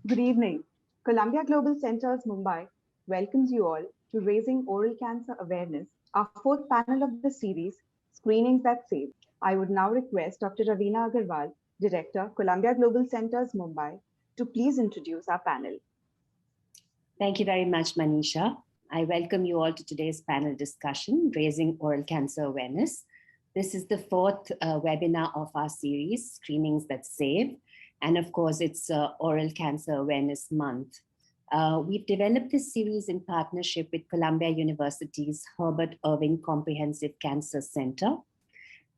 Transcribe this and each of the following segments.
Good evening. Columbia Global Centers Mumbai welcomes you all to Raising Oral Cancer Awareness, our fourth panel of the series, Screenings That Save. I would now request Dr. Ravina Agarwal, Director, Columbia Global Centers Mumbai, to please introduce our panel. Thank you very much, Manisha. I welcome you all to today's panel discussion, Raising Oral Cancer Awareness. This is the fourth webinar of our series, Screenings That Save. And of course, it's Oral Cancer Awareness Month. We've developed this series in partnership with Columbia University's Herbert Irving Comprehensive Cancer Center.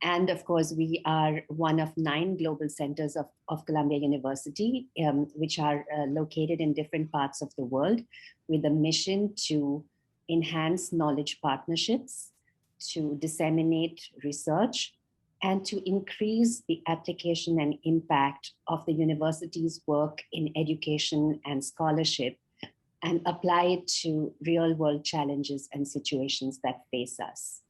And of course, we are one of 9 global centers of Columbia University, which are located in different parts of the world with a mission to enhance knowledge partnerships, to disseminate research, and to increase the application and impact of the university's work in education and scholarship and apply it to real-world challenges and situations that face us.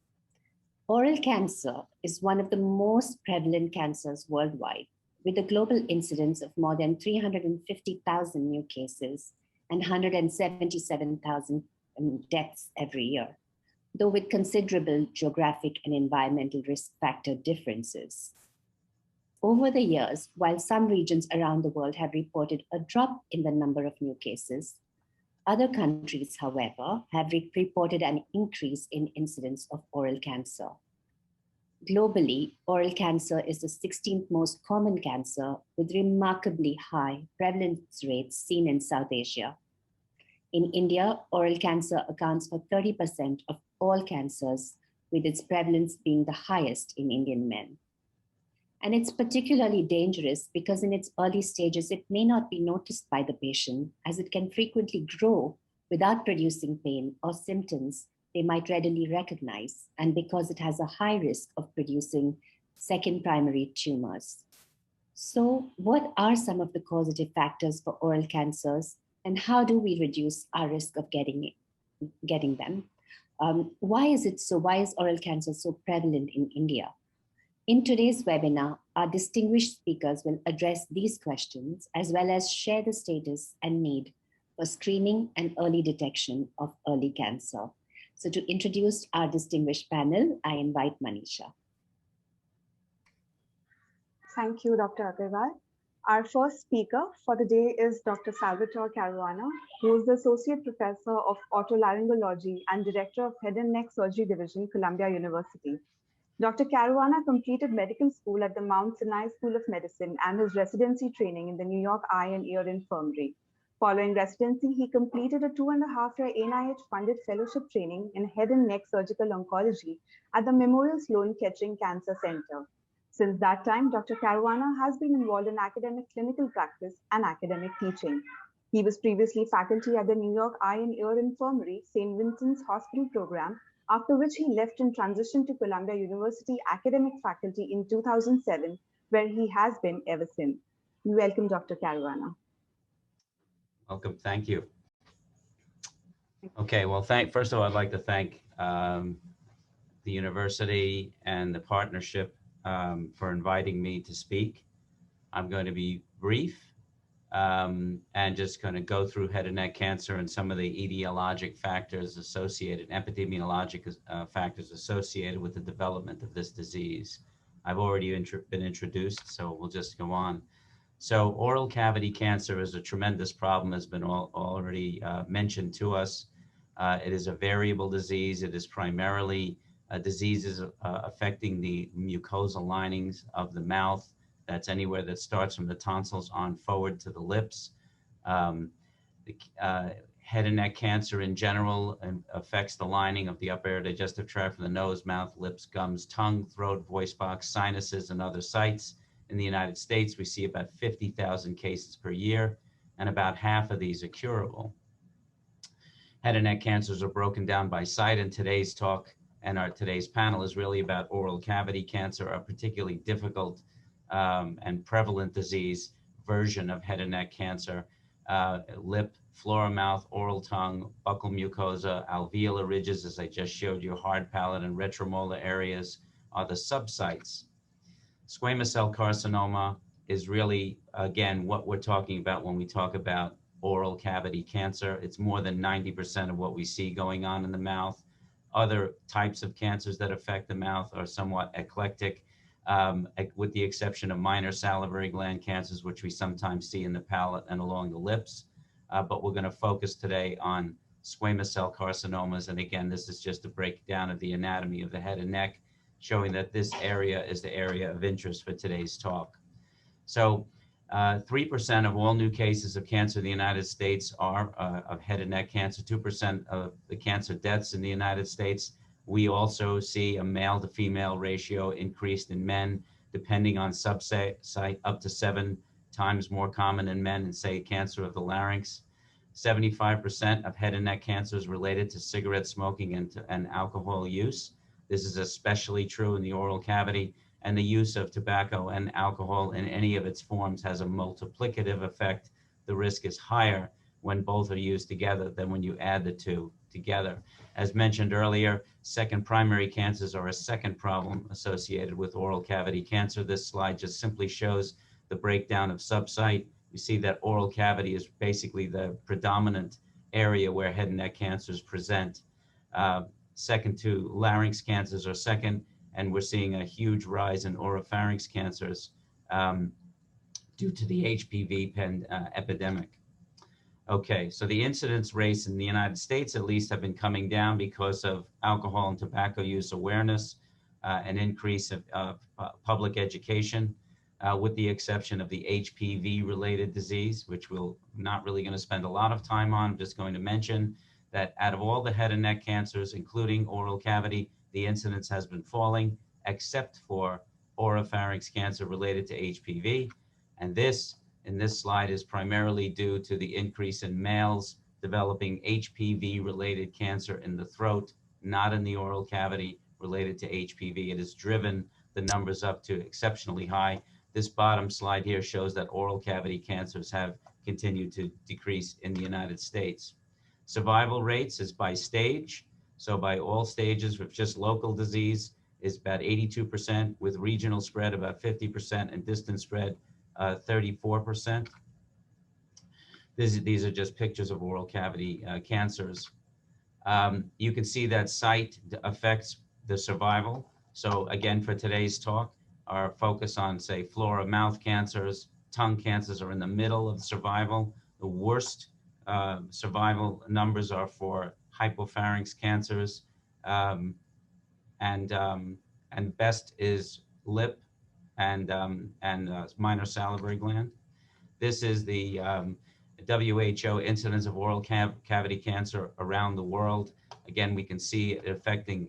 Oral cancer is one of the most prevalent cancers worldwide, with a global incidence of more than 350,000 new cases and 177,000 deaths every year, though with considerable geographic and environmental risk factor differences. Over the years, while some regions around the world have reported a drop in the number of new cases, other countries, however, have reported an increase in incidence of oral cancer. Globally, oral cancer is the 16th most common cancer with remarkably high prevalence rates seen in South Asia. In India, oral cancer accounts for 30% of all cancers, with its prevalence being the highest in Indian men. And it's particularly dangerous because in its early stages, it may not be noticed by the patient, as it can frequently grow without producing pain or symptoms they might readily recognize, and because it has a high risk of producing second primary tumors. So what are some of the causative factors for oral cancers, and how do we reduce our risk of getting them? Why is oral cancer so prevalent in India? In today's webinar, our distinguished speakers will address these questions, as well as share the status and need for screening and early detection of early cancer. So to introduce our distinguished panel, I invite Manisha. Thank you, Dr. Agarwal. Our first speaker for the day is Dr. Salvatore Caruana, who is the Associate Professor of Otolaryngology and Director of Head and Neck Surgery Division, Columbia University. Dr. Caruana completed medical school at the Mount Sinai School of Medicine and his residency training in the New York Eye and Ear Infirmary. Following residency, he completed a 2.5-year NIH-funded fellowship training in head and neck surgical oncology at the Memorial Sloan Kettering Cancer Center. Since that time, Dr. Caruana has been involved in academic clinical practice and academic teaching. He was previously faculty at the New York Eye and Ear Infirmary, St. Vincent's Hospital Program, after which he left and transitioned to Columbia University academic faculty in 2007, where he has been ever since. We welcome Dr. Caruana. Welcome, thank you. Okay, well, first of all, I'd like to thank the university and the partnership for inviting me to speak. I'm going to be brief and just going to go through head and neck cancer and some of the etiologic factors associated, epidemiologic factors associated with the development of this disease. I've already been introduced, so we'll just go on. So oral cavity cancer is a tremendous problem, has been already mentioned to us. It is a variable disease. It is primarily diseases affecting the mucosal linings of the mouth. That's anywhere that starts from the tonsils on forward to the lips. Head and neck cancer in general affects the lining of the upper air digestive tract from the nose, mouth, lips, gums, tongue, throat, voice box, sinuses, and other sites. In the United States, we see about 50,000 cases per year, and about half of these are curable. Head and neck cancers are broken down by site, and today's talk and today's panel is really about oral cavity cancer, a particularly difficult and prevalent disease version of head and neck cancer. Lip, flora mouth, oral tongue, buccal mucosa, alveolar ridges, as I just showed you, hard palate and retromolar areas are the subsites. Squamous cell carcinoma is really, again, what we're talking about when we talk about oral cavity cancer. It's more than 90% of what we see going on in the mouth. Other types of cancers that affect the mouth are somewhat eclectic, with the exception of minor salivary gland cancers, which we sometimes see in the palate and along the lips. But we're going to focus today on squamous cell carcinomas. And again, this is just a breakdown of the anatomy of the head and neck, showing that this area is the area of interest for today's talk. So 3% of all new cases of cancer in the United States are of head and neck cancer, 2% of the cancer deaths in the United States. We also see a male to female ratio increased in men, depending on subsite, up to 7 times more common in men in, say, cancer of the larynx. 75% of head and neck cancer is related to cigarette smoking and alcohol use. This is especially true in the oral cavity, and the use of tobacco and alcohol in any of its forms has a multiplicative effect. The risk is higher when both are used together than when you add the two together. As mentioned earlier, second primary cancers are a second problem associated with oral cavity cancer. This slide just simply shows the breakdown of subsite. You see that oral cavity is basically the predominant area where head and neck cancers present. Second to larynx cancers are second, and we're seeing a huge rise in oropharynx cancers due to the HPV epidemic. Okay, so the incidence rates in the United States at least have been coming down because of alcohol and tobacco use awareness, an increase of public education, with the exception of the HPV-related disease, which we're not really going to spend a lot of time on. I'm just going to mention that out of all the head and neck cancers, including oral cavity, the incidence has been falling, except for oropharynx cancer related to HPV. And this, in this slide, is primarily due to the increase in males developing HPV-related cancer in the throat, not in the oral cavity related to HPV. It has driven the numbers up to exceptionally high. This bottom slide here shows that oral cavity cancers have continued to decrease in the United States. Survival rates is by stage. So by all stages with just local disease is about 82%, with regional spread about 50%, and distant spread 34%. These are just pictures of oral cavity cancers. You can see that site affects the survival. So again, for today's talk, our focus on, say, flora mouth cancers, tongue cancers are in the middle of survival. The worst survival numbers are for hypopharynx cancers, and best is lip and minor salivary gland. This is the WHO incidence of oral cavity cancer around the world. Again, we can see it affecting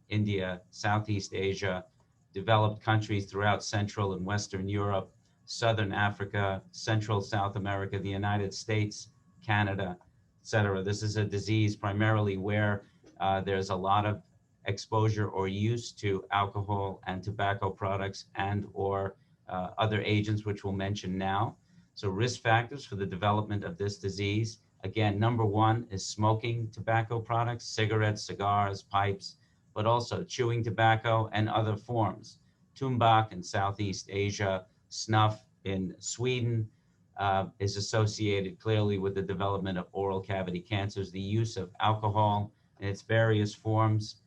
India, Southeast Asia, developed countries throughout Central and Western Europe, Southern Africa, Central South America, the United States, Canada, etc. This is a disease primarily where there's a lot of exposure or use to alcohol and tobacco products and or other agents, which we'll mention now. So risk factors for the development of this disease. Again, number one is smoking tobacco products, cigarettes, cigars, pipes, but also chewing tobacco and other forms. Tumbak in Southeast Asia, snuff in Sweden is associated clearly with the development of oral cavity cancers. The use of alcohol in its various forms.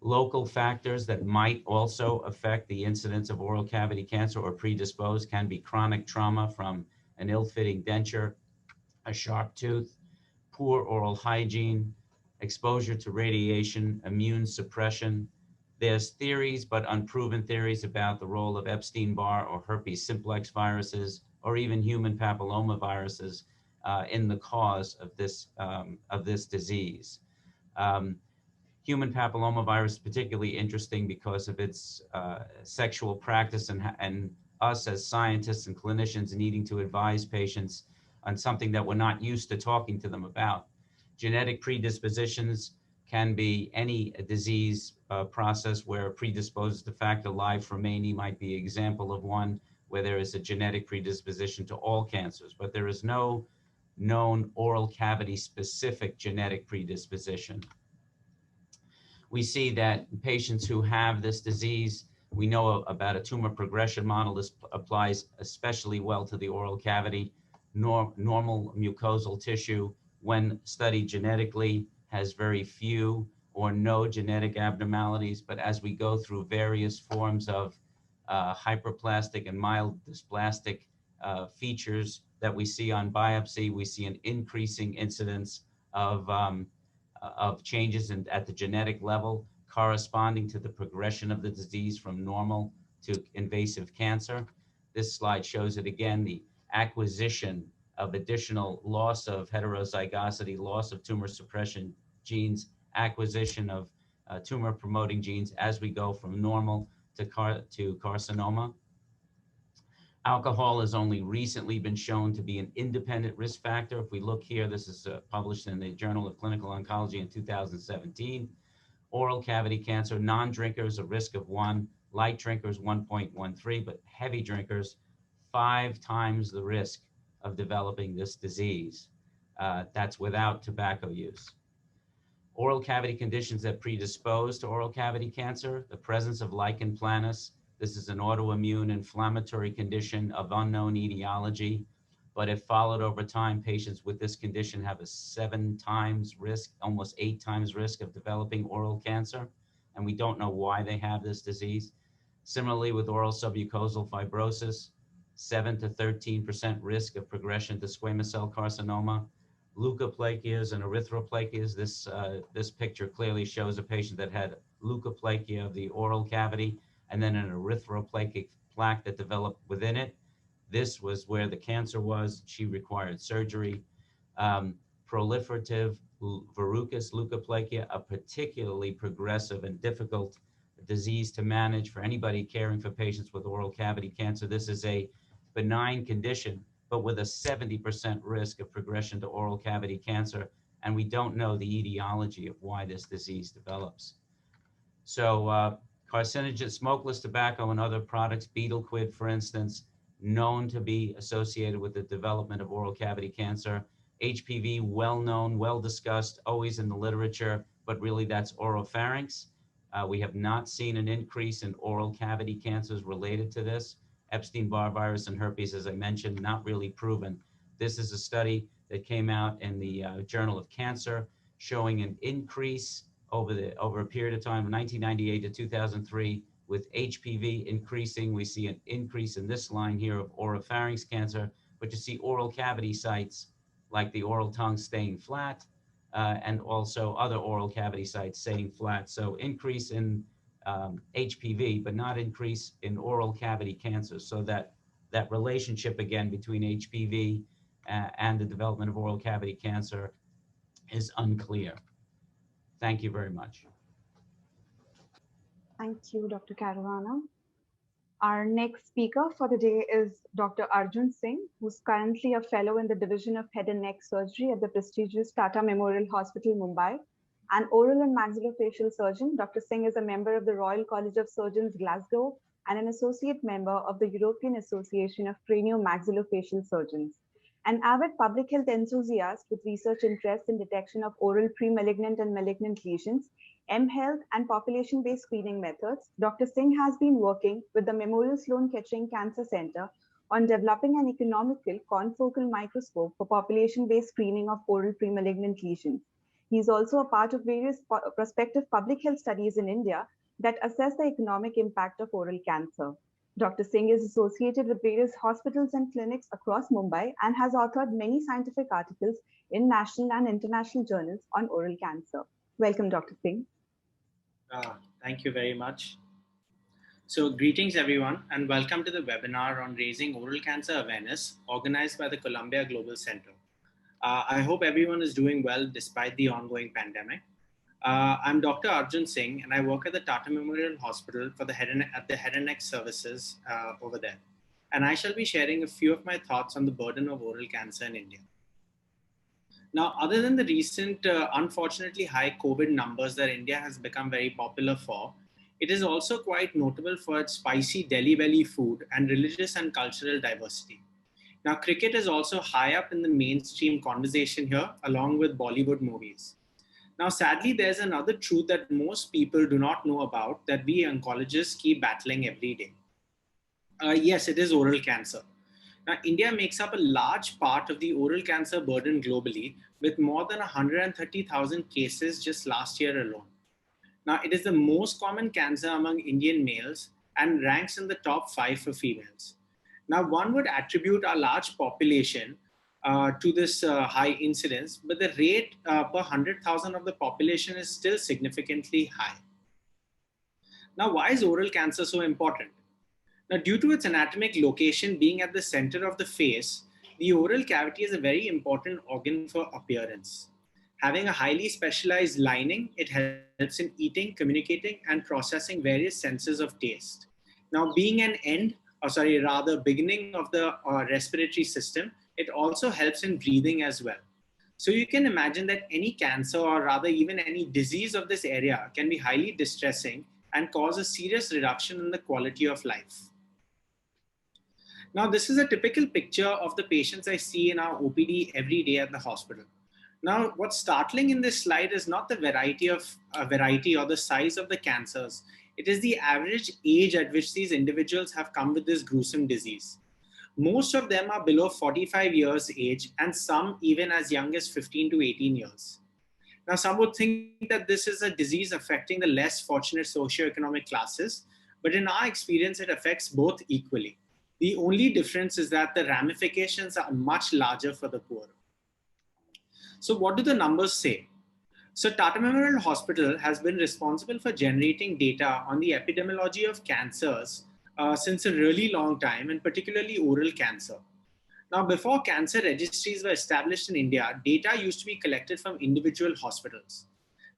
Local factors that might also affect the incidence of oral cavity cancer or predispose can be chronic trauma from an ill-fitting denture, a sharp tooth, poor oral hygiene, exposure to radiation, immune suppression. There's theories, but unproven theories, about the role of Epstein-Barr or herpes simplex viruses or even human papilloma viruses in the cause of this disease. Human papilloma virus is particularly interesting because of its sexual practice and us as scientists and clinicians needing to advise patients on something that we're not used to talking to them about. Genetic predispositions can be any disease process where predisposed to factor life remaining might be an example of one where there is a genetic predisposition to all cancers, but there is no known oral cavity specific genetic predisposition. We see that patients who have this disease We know about a tumor progression model. This applies especially well to the oral cavity. Normal mucosal tissue, when studied genetically, has very few or no genetic abnormalities, but as we go through various forms of hyperplastic and mild dysplastic features that we see on biopsy, we see an increasing incidence of changes at the genetic level corresponding to the progression of the disease from normal to invasive cancer. This slide shows it again, the acquisition of additional loss of heterozygosity, loss of tumor suppression genes, acquisition of tumor promoting genes as we go from normal to carcinoma. Alcohol has only recently been shown to be an independent risk factor. If we look here, this is published in the Journal of Clinical Oncology in 2017. Oral cavity cancer, non-drinkers, a risk of 1, light drinkers 1.13, but heavy drinkers 5 times the risk of developing this disease. That's without tobacco use. Oral cavity conditions that predispose to oral cavity cancer, the presence of lichen planus. This is an autoimmune inflammatory condition of unknown etiology, but if followed over time, patients with this condition have a 7 times risk, almost 8 times risk of developing oral cancer, and we don't know why they have this disease. Similarly, with oral submucosal fibrosis, 7 to 13% risk of progression to squamous cell carcinoma. Leukoplakias and erythroplakias. This picture clearly shows a patient that had leukoplakia of the oral cavity and then an erythroplakic plaque that developed within it. This was where the cancer was. She required surgery. Proliferative verrucous leukoplakia, a particularly progressive and difficult disease to manage for anybody caring for patients with oral cavity cancer. This is a benign condition, but with a 70% risk of progression to oral cavity cancer, and we don't know the etiology of why this disease develops. So carcinogen, smokeless tobacco and other products, betel quid, for instance, known to be associated with the development of oral cavity cancer. HPV, well known, well discussed, always in the literature, but really that's oropharynx. We have not seen an increase in oral cavity cancers related to this. Epstein-Barr virus and herpes, as I mentioned, not really proven. This is a study that came out in the Journal of Cancer showing an increase over a period of time, 1998 to 2003, with HPV increasing. We see an increase in this line here of oropharynx cancer, but you see oral cavity sites like the oral tongue staying flat, and also other oral cavity sites staying flat. So increase in HPV, but not increase in oral cavity cancer. So that relationship again between HPV and the development of oral cavity cancer is unclear. Thank you very much. Thank you, Dr. Caruana. Our next speaker for the day is Dr. Arjun Singh, who's currently a fellow in the Division of Head and Neck Surgery at the prestigious Tata Memorial Hospital, Mumbai. An oral and maxillofacial surgeon, Dr. Singh is a member of the Royal College of Surgeons, Glasgow, and an associate member of the European Association of Cranio-Maxillofacial Surgeons. An avid public health enthusiast with research interests in detection of oral pre-malignant and malignant lesions, mHealth, and population-based screening methods, Dr. Singh has been working with the Memorial Sloan Kettering Cancer Center on developing an economical confocal microscope for population-based screening of oral pre-malignant lesions. He is also a part of various prospective public health studies in India that assess the economic impact of oral cancer. Dr. Singh is associated with various hospitals and clinics across Mumbai and has authored many scientific articles in national and international journals on oral cancer. Welcome, Dr. Singh. Thank you very much. So greetings everyone and welcome to the webinar on raising oral cancer awareness organized by the Columbia Global Center. I hope everyone is doing well despite the ongoing pandemic. I'm Dr. Arjun Singh and I work at the Tata Memorial Hospital for the Head and Neck Services over there. And I shall be sharing a few of my thoughts on the burden of oral cancer in India. Now, other than the recent unfortunately high COVID numbers that India has become very popular for, it is also quite notable for its spicy Delhi belly food and religious and cultural diversity. Now, cricket is also high up in the mainstream conversation here, along with Bollywood movies. Now, sadly, there's another truth that most people do not know about that we oncologists keep battling every day. Yes, it is oral cancer. Now, India makes up a large part of the oral cancer burden globally, with more than 130,000 cases just last year alone. Now, it is the most common cancer among Indian males and ranks in the top 5 for females. Now, one would attribute our large population to this high incidence, but the rate per 100,000 of the population is still significantly high. Now, why is oral cancer so important? Now, due to its anatomic location being at the center of the face, the oral cavity is a very important organ for appearance. Having a highly specialized lining, it helps in eating, communicating, and processing various senses of taste. Now, being an beginning of the respiratory system, it also helps in breathing as well. So you can imagine that any cancer, or rather even any disease of this area, can be highly distressing and cause a serious reduction in the quality of life. Now, this is a typical picture of the patients I see in our OPD every day at the hospital. Now, what's startling in this slide is not the variety or the size of the cancers. It is the average age at which these individuals have come with this gruesome disease. Most of them are below 45 years age, and some even as young as 15 to 18 years. Now, some would think that this is a disease affecting the less fortunate socioeconomic classes, but in our experience, it affects both equally. The only difference is that the ramifications are much larger for the poor. So what do the numbers say? So Tata Memorial Hospital has been responsible for generating data on the epidemiology of cancers since a really long time, and particularly oral cancer. Now, before cancer registries were established in India, data used to be collected from individual hospitals.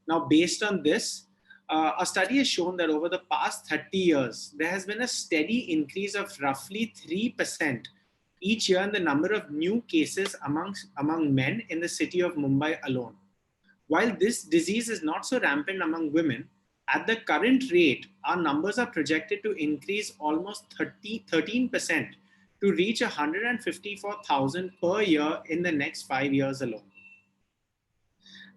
Now, based on this, a study has shown that over the past 30 years, there has been a steady increase of roughly 3% each year in the number of new cases among men in the city of Mumbai alone. While this disease is not so rampant among women, at the current rate, our numbers are projected to increase almost 13% to reach 154,000 per year in the next 5 years alone.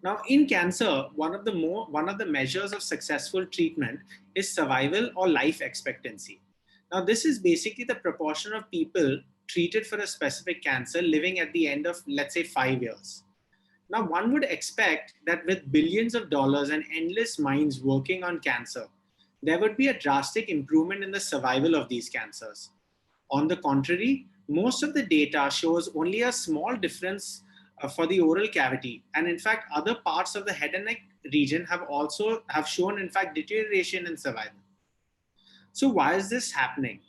Now, in cancer, one of the measures of successful treatment is survival or life expectancy. Now, this is basically the proportion of people treated for a specific cancer living at the end of, let's say, 5 years. Now, one would expect that with billions of dollars and endless minds working on cancer, there would be a drastic improvement in the survival of these cancers. On the contrary, most of the data shows only a small difference for the oral cavity. And in fact, other parts of the head and neck region have shown, in fact, deterioration in survival. So why is this happening?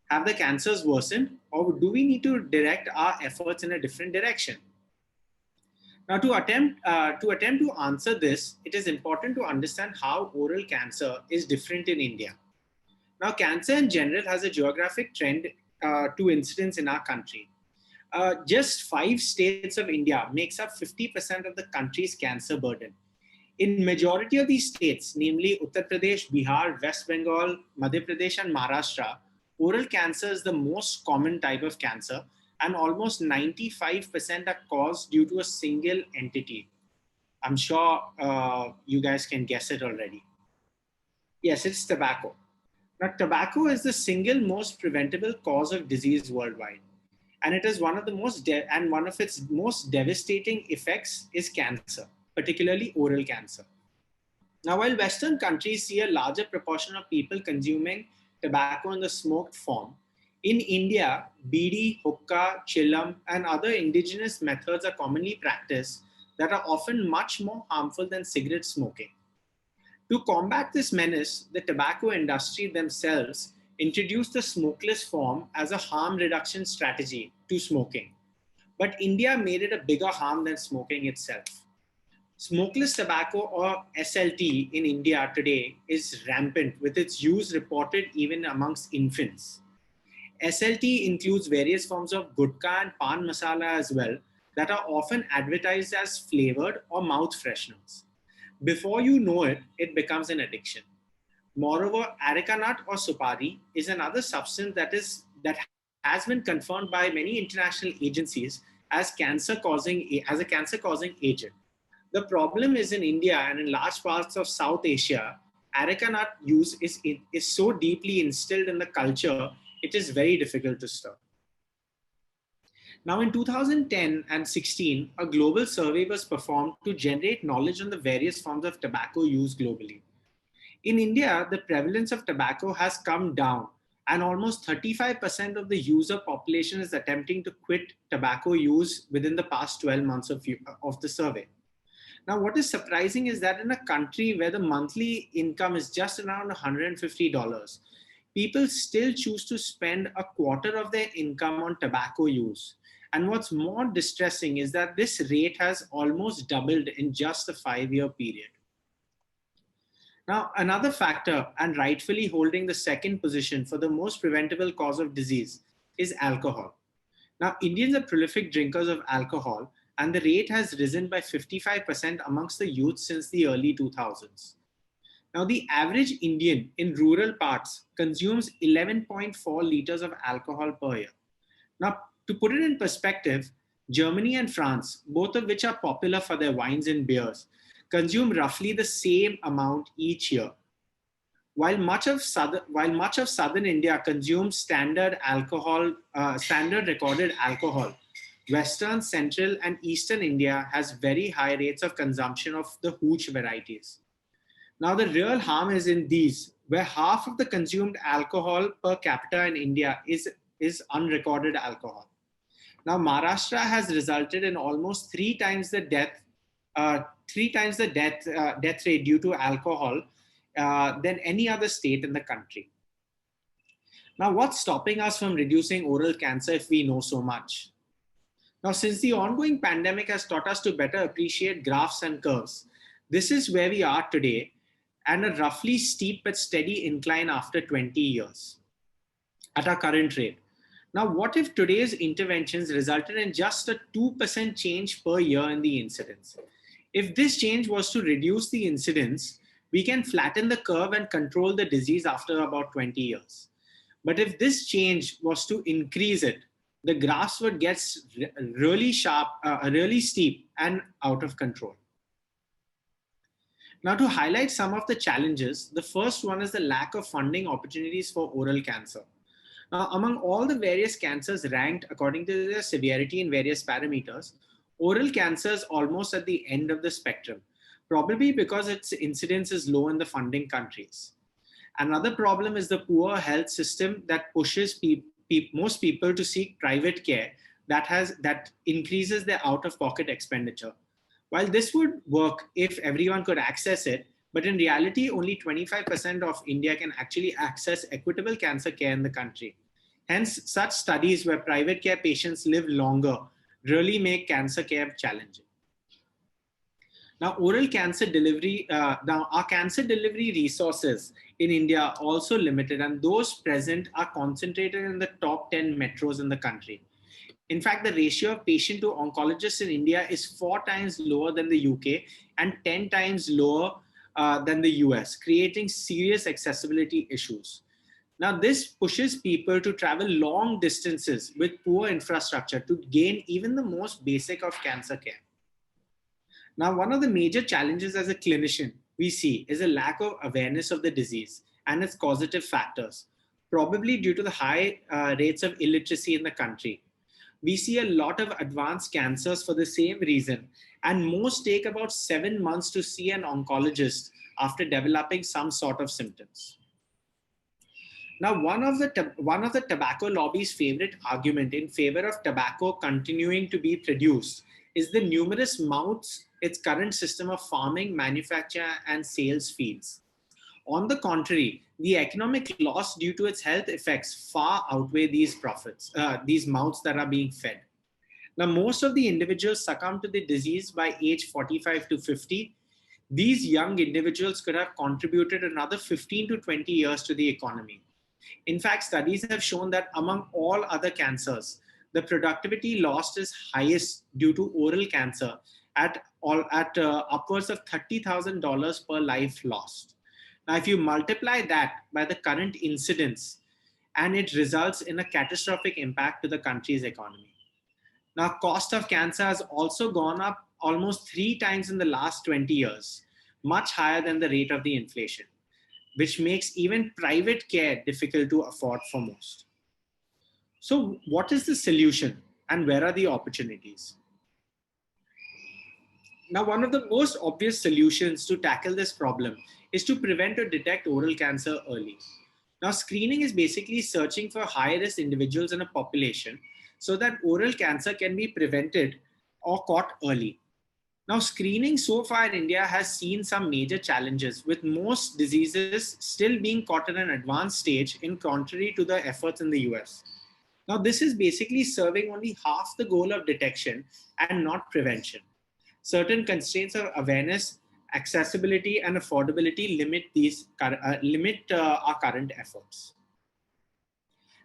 Have the cancers worsened, or do we need to direct our efforts in a different direction? Now, to attempt to answer this, it is important to understand how oral cancer is different in India. Now, cancer in general has a geographic trend to incidence in our country. Just 5 states of India makes up 50% of the country's cancer burden. In majority of these states, namely Uttar Pradesh, Bihar, West Bengal, Madhya Pradesh, and Maharashtra, oral cancer is the most common type of cancer, and almost 95% are caused due to a single entity. I'm sure you guys can guess it already. Yes, it's tobacco. Now, tobacco is the single most preventable cause of disease worldwide. And it is one of its most devastating effects is cancer, particularly oral cancer. Now, while Western countries see a larger proportion of people consuming tobacco in the smoked form, in India, bidi, hookah, chillam, and other indigenous methods are commonly practiced that are often much more harmful than cigarette smoking. To combat this menace, the tobacco industry themselves introduced the smokeless form as a harm reduction strategy to smoking. But India made it a bigger harm than smoking itself. Smokeless tobacco, or SLT, in India today is rampant, with its use reported even amongst infants. SLT includes various forms of gutka and pan masala as well that are often advertised as flavored or mouth fresheners. Before you know it, it becomes an addiction. Moreover, areca nut or supari is another substance that has been confirmed by many international agencies as a cancer-causing agent. The problem is in India and in large parts of South Asia, areca nut use is so deeply instilled in the culture, it is very difficult to stop. Now in 2010 and 16, a global survey was performed to generate knowledge on the various forms of tobacco use globally. In India, the prevalence of tobacco has come down and almost 35% of the user population is attempting to quit tobacco use within the past 12 months of the survey. Now, what is surprising is that in a country where the monthly income is just around $150, people still choose to spend a quarter of their income on tobacco use. And what's more distressing is that this rate has almost doubled in just a 5-year period. Now, another factor, and rightfully holding the second position for the most preventable cause of disease, is alcohol. Now, Indians are prolific drinkers of alcohol, and the rate has risen by 55% amongst the youth since the early 2000s. Now, the average Indian in rural parts consumes 11.4 liters of alcohol per year. Now, to put it in perspective, Germany and France, both of which are popular for their wines and beers, consume roughly the same amount each year. While much of southern India consumes standard recorded alcohol, Western, Central, and Eastern India has very high rates of consumption of the hooch varieties. Now, the real harm is in these, where half of the consumed alcohol per capita in India is unrecorded alcohol. Now, Maharashtra has resulted in almost three times the death rate due to alcohol than any other state in the country. Now, what's stopping us from reducing oral cancer if we know so much? Now, since the ongoing pandemic has taught us to better appreciate graphs and curves, this is where we are today, and a roughly steep but steady incline after 20 years at our current rate. Now, what if today's interventions resulted in just a 2% change per year in the incidence? If this change was to reduce the incidence, we can flatten the curve and control the disease after about 20 years. But if this change was to increase it, the graphs would get really sharp, really steep and out of control. Now, to highlight some of the challenges, the first one is the lack of funding opportunities for oral cancer. Now, among all the various cancers ranked according to their severity in various parameters, oral cancer is almost at the end of the spectrum, probably because its incidence is low in the funding countries. Another problem is the poor health system that pushes most people to seek private care that increases their out-of-pocket expenditure. While this would work if everyone could access it, but in reality, only 25% of India can actually access equitable cancer care in the country. Hence, such studies where private care patients live longer really make cancer care challenging. Now, our cancer delivery resources in India are also limited, and those present are concentrated in the top 10 metros in the country. In fact, the ratio of patient to oncologists in India is 4 times lower than the UK and 10 times lower than the US, creating serious accessibility issues. Now, this pushes people to travel long distances with poor infrastructure to gain even the most basic of cancer care. Now, one of the major challenges as a clinician we see is a lack of awareness of the disease and its causative factors, probably due to the high rates of illiteracy in the country. We see a lot of advanced cancers for the same reason, and most take about 7 months to see an oncologist after developing some sort of symptoms. Now, one of the tobacco lobby's favorite argument in favor of tobacco continuing to be produced is the numerous mouths its current system of farming, manufacture, and sales feeds. On the contrary, the economic loss due to its health effects far outweigh these profits, these mouths that are being fed. Now, most of the individuals succumb to the disease by age 45 to 50. These young individuals could have contributed another 15 to 20 years to the economy. In fact, studies have shown that among all other cancers, the productivity lost is highest due to oral cancer at upwards of $30,000 per life lost. Now, if you multiply that by the current incidence, and it results in a catastrophic impact to the country's economy. Now, cost of cancer has also gone up almost 3 times in the last 20 years, much higher than the rate of the inflation, which makes even private care difficult to afford for most. So what is the solution and where are the opportunities? Now, one of the most obvious solutions to tackle this problem is to prevent or detect oral cancer early. Now, screening is basically searching for high-risk individuals in a population so that oral cancer can be prevented or caught early. Now, screening so far in India has seen some major challenges, with most diseases still being caught at an advanced stage, in contrary to the efforts in the US. Now, this is basically serving only half the goal of detection and not prevention. Certain constraints of awareness, accessibility, and affordability limit our current efforts.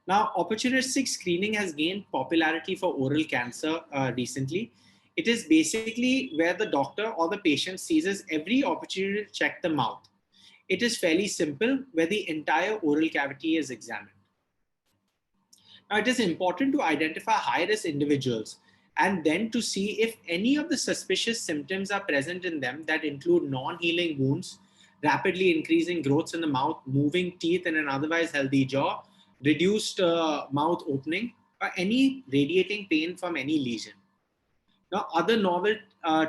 Now, opportunistic screening has gained popularity for oral cancer recently. It is basically where the doctor or the patient seizes every opportunity to check the mouth. It is fairly simple, where the entire oral cavity is examined. Now, it is important to identify high-risk individuals and then to see if any of the suspicious symptoms are present in them that include non-healing wounds, rapidly increasing growths in the mouth, moving teeth in an otherwise healthy jaw, reduced mouth opening, or any radiating pain from any lesion. Now, other novel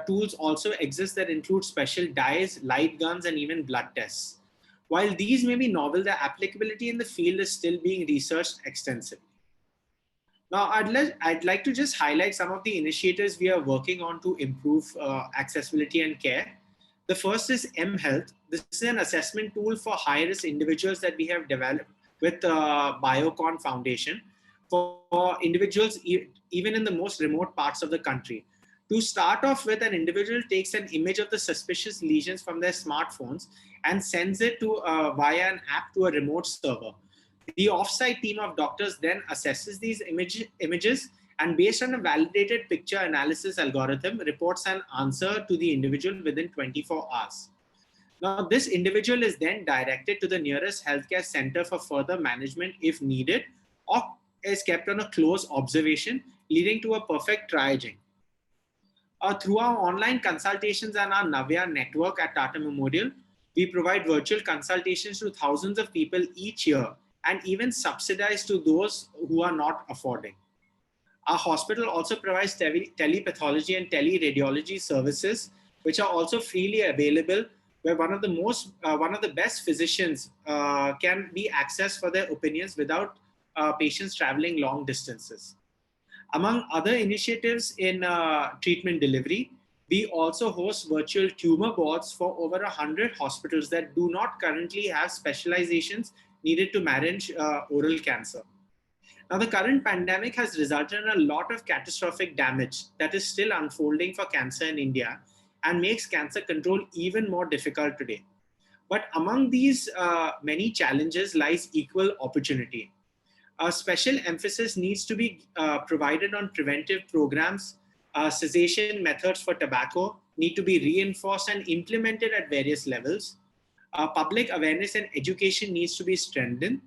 tools also exist that include special dyes, light guns, and even blood tests. While these may be novel, their applicability in the field is still being researched extensively. Now, I'd like to just highlight some of the initiatives we are working on to improve accessibility and care. The first is mHealth. This is an assessment tool for high-risk individuals that we have developed with Biocon Foundation for individuals even in the most remote parts of the country. To start off with, an individual takes an image of the suspicious lesions from their smartphones and sends it to via an app to a remote server. The offsite team of doctors then assesses these images and, based on a validated picture analysis algorithm, reports an answer to the individual within 24 hours. Now, this individual is then directed to the nearest healthcare center for further management if needed, or is kept on a close observation, leading to a perfect triaging. Through our online consultations and our Navya network at Tata Memorial, we provide virtual consultations to thousands of people each year and even subsidize to those who are not affording. Our hospital also provides telepathology and teleradiology services, which are also freely available, where one of the best physicians can be accessed for their opinions without patients traveling long distances. Among other initiatives in treatment delivery, we also host virtual tumor boards for over 100 hospitals that do not currently have specializations needed to manage oral cancer. Now, the current pandemic has resulted in a lot of catastrophic damage that is still unfolding for cancer in India and makes cancer control even more difficult today. But among these many challenges lies equal opportunity. A special emphasis needs to be provided on preventive programs. Cessation methods for tobacco need to be reinforced and implemented at various levels. Public awareness and education needs to be strengthened,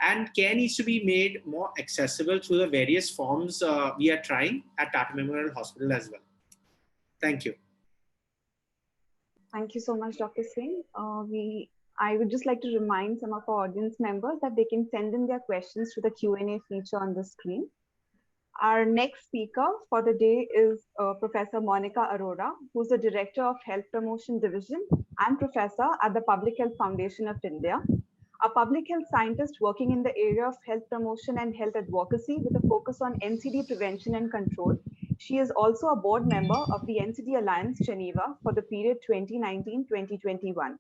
and care needs to be made more accessible through the various forms we are trying at Tata Memorial Hospital as well. Thank you. Thank you so much, Dr. Singh. I would just like to remind some of our audience members that they can send in their questions to the Q&A feature on the screen. Our next speaker for the day is Professor Monica Arora, who's the Director of Health Promotion Division and Professor at the Public Health Foundation of India, a public health scientist working in the area of health promotion and health advocacy with a focus on NCD prevention and control. She is also a board member of the NCD Alliance Geneva for the period 2019-2021.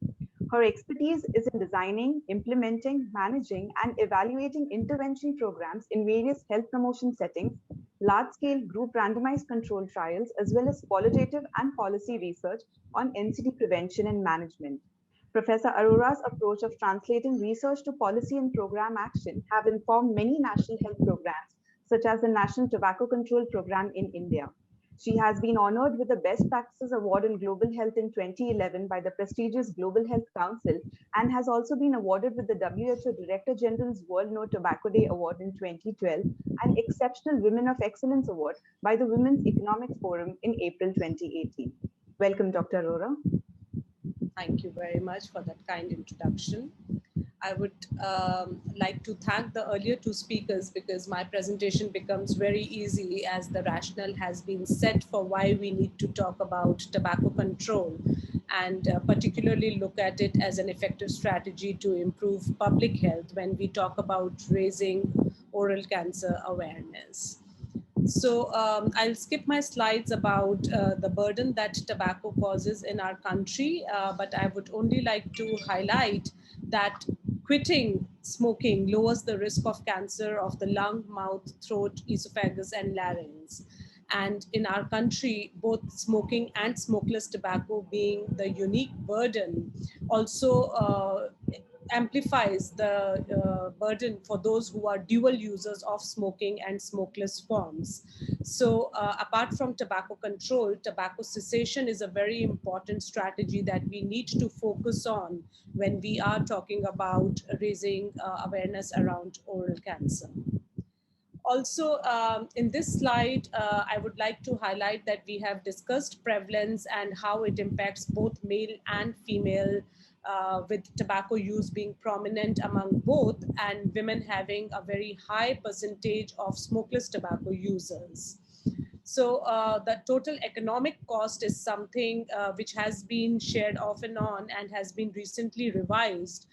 Her expertise is in designing, implementing, managing, and evaluating intervention programs in various health promotion settings, large-scale group randomized control trials, as well as qualitative and policy research on NCD prevention and management. Professor Arora's approach of translating research to policy and program action have informed many national health programs, such as the National Tobacco Control Program in India. She has been honored with the Best Practices Award in Global Health in 2011 by the prestigious Global Health Council and has also been awarded with the WHO Director General's World No Tobacco Day Award in 2012 and Exceptional Women of Excellence Award by the Women's Economic Forum in April 2018. Welcome, Dr. Arora. Thank you very much for that kind introduction. I would like to thank the earlier two speakers because my presentation becomes very easy as the rationale has been set for why we need to talk about tobacco control and particularly look at it as an effective strategy to improve public health when we talk about raising oral cancer awareness. So I'll skip my slides about the burden that tobacco causes in our country, but I would only like to highlight that quitting smoking lowers the risk of cancer of the lung, mouth, throat, esophagus, and larynx. And in our country, both smoking and smokeless tobacco being the unique burden also amplifies the burden for those who are dual users of smoking and smokeless forms. So apart from tobacco control, tobacco cessation is a very important strategy that we need to focus on when we are talking about raising awareness around oral cancer. Also, in this slide, I would like to highlight that we have discussed prevalence and how it impacts both male and female, with tobacco use being prominent among both and women having a very high percentage of smokeless tobacco users. So the total economic cost is something which has been shared off and on and has been recently revised.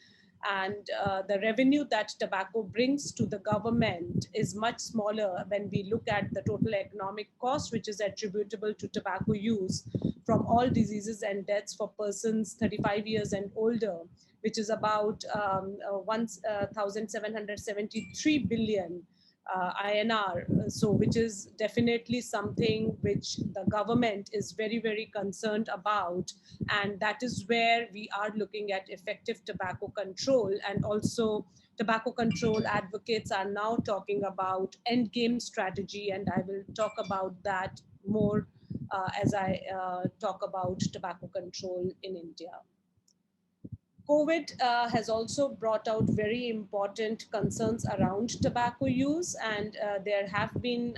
And the revenue that tobacco brings to the government is much smaller when we look at the total economic cost, which is attributable to tobacco use from all diseases and deaths for persons 35 years and older, which is about 1,773 billion INR, so which is definitely something which the government is very, very concerned about. And that is where we are looking at effective tobacco control. And also tobacco control advocates are now talking about end game strategy. And I will talk about that more as I talk about tobacco control in India. COVID has also brought out very important concerns around tobacco use, and there have been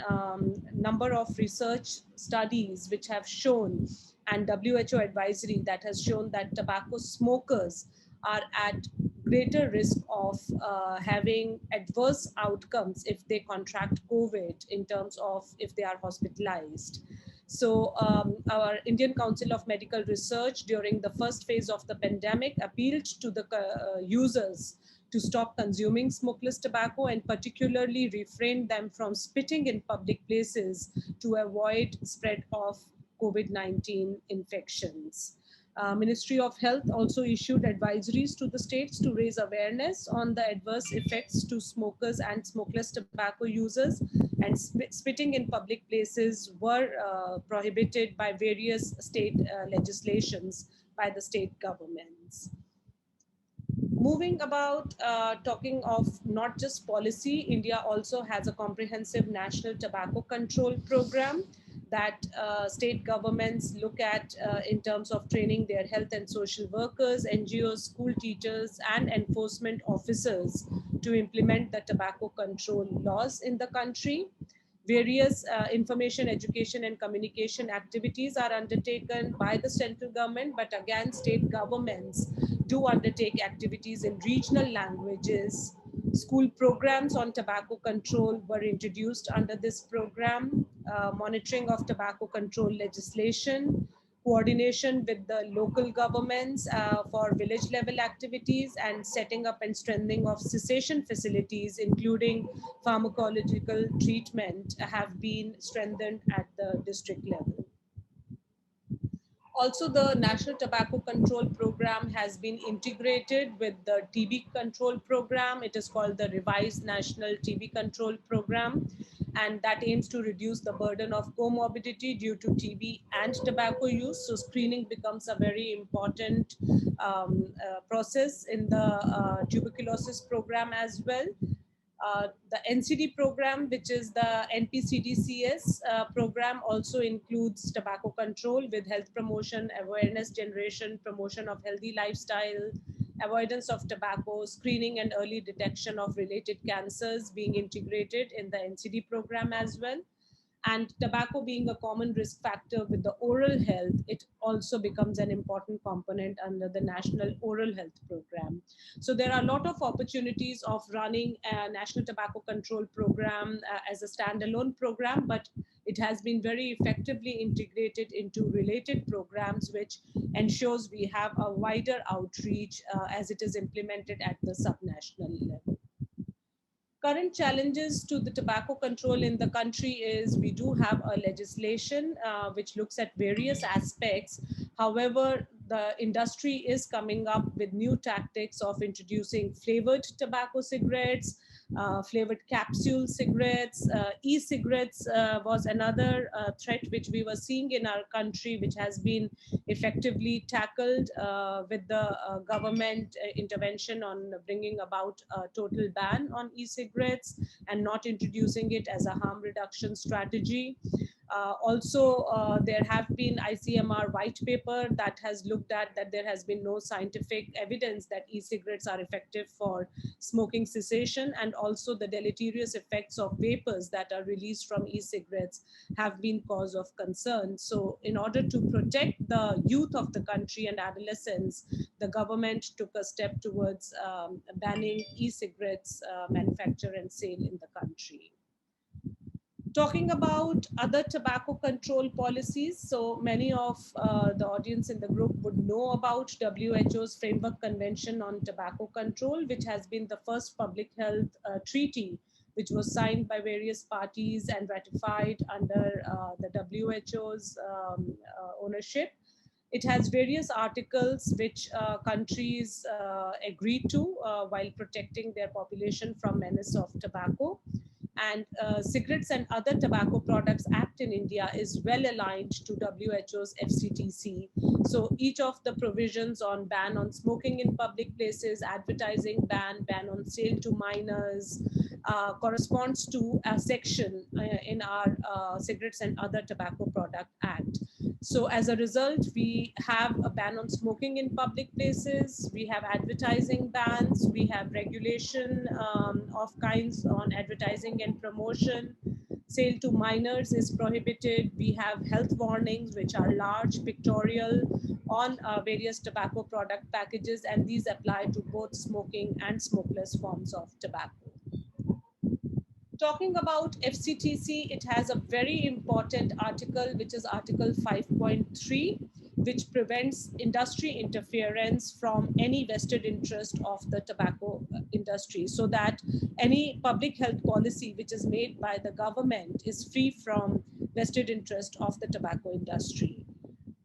number of research studies which have shown, and WHO advisory that has shown that tobacco smokers are at greater risk of having adverse outcomes if they contract COVID in terms of if they are hospitalized. So our Indian Council of Medical Research during the first phase of the pandemic appealed to the users to stop consuming smokeless tobacco and particularly refrain them from spitting in public places to avoid spread of COVID-19 infections. Ministry of Health also issued advisories to the states to raise awareness on the adverse effects to smokers and smokeless tobacco users, and spitting in public places were prohibited by various state legislations by the state governments. Moving about talking of not just policy, India also has a comprehensive national tobacco control program that state governments look at in terms of training their health and social workers, NGOs, school teachers, and enforcement officers to implement the tobacco control laws in the country. Various information, education, and communication activities are undertaken by the central government, but again, state governments do undertake activities in regional languages. School programs on tobacco control were introduced under this program. Monitoring of tobacco control legislation, coordination with the local governments for village level activities, and setting up and strengthening of cessation facilities, including pharmacological treatment, have been strengthened at the district level. Also, the National Tobacco Control Program has been integrated with the TB control program. It is called the Revised National TB Control Program, and that aims to reduce the burden of comorbidity due to TB and tobacco use. So screening becomes a very important process in the tuberculosis program as well. The NCD program, which is the NPCDCS program, also includes tobacco control with health promotion, awareness generation, promotion of healthy lifestyle, avoidance of tobacco, screening and early detection of related cancers being integrated in the NCD program as well. And tobacco being a common risk factor with the oral health, it also becomes an important component under the National Oral Health Program. So there are a lot of opportunities of running a National Tobacco Control Program as a standalone program, but it has been very effectively integrated into related programs, which ensures we have a wider outreach as it is implemented at the subnational level. Current challenges to the tobacco control in the country is we do have a legislation which looks at various aspects. However, the industry is coming up with new tactics of introducing flavored tobacco cigarettes, flavored capsule cigarettes. E-cigarettes was another threat which we were seeing in our country, which has been effectively tackled with the government intervention on bringing about a total ban on e-cigarettes and not introducing it as a harm reduction strategy. Also, there have been ICMR white paper that has looked at that there has been no scientific evidence that e-cigarettes are effective for smoking cessation, and also the deleterious effects of vapors that are released from e-cigarettes have been cause of concern. So in order to protect the youth of the country and adolescents, the government took a step towards banning e-cigarettes manufacture and sale in the country. Talking about other tobacco control policies, so many of the audience in the group would know about WHO's Framework Convention on Tobacco Control, which has been the first public health treaty which was signed by various parties and ratified under the WHO's ownership. It has various articles which countries agreed to while protecting their population from menace of tobacco. And Cigarettes and Other Tobacco Products Act in India is well aligned to WHO's FCTC. So each of the provisions on ban on smoking in public places, advertising ban, ban on sale to minors, corresponds to a section in our Cigarettes and Other Tobacco Product Act. So as a result, we have a ban on smoking in public places, we have advertising bans, we have regulation of kinds on advertising and promotion. Sale to minors is prohibited. We have health warnings, which are large, pictorial, on various tobacco product packages, and these apply to both smoking and smokeless forms of tobacco. Talking about FCTC, it has a very important article, which is Article 5.3, which prevents industry interference from any vested interest of the tobacco industry, so that any public health policy which is made by the government is free from vested interest of the tobacco industry.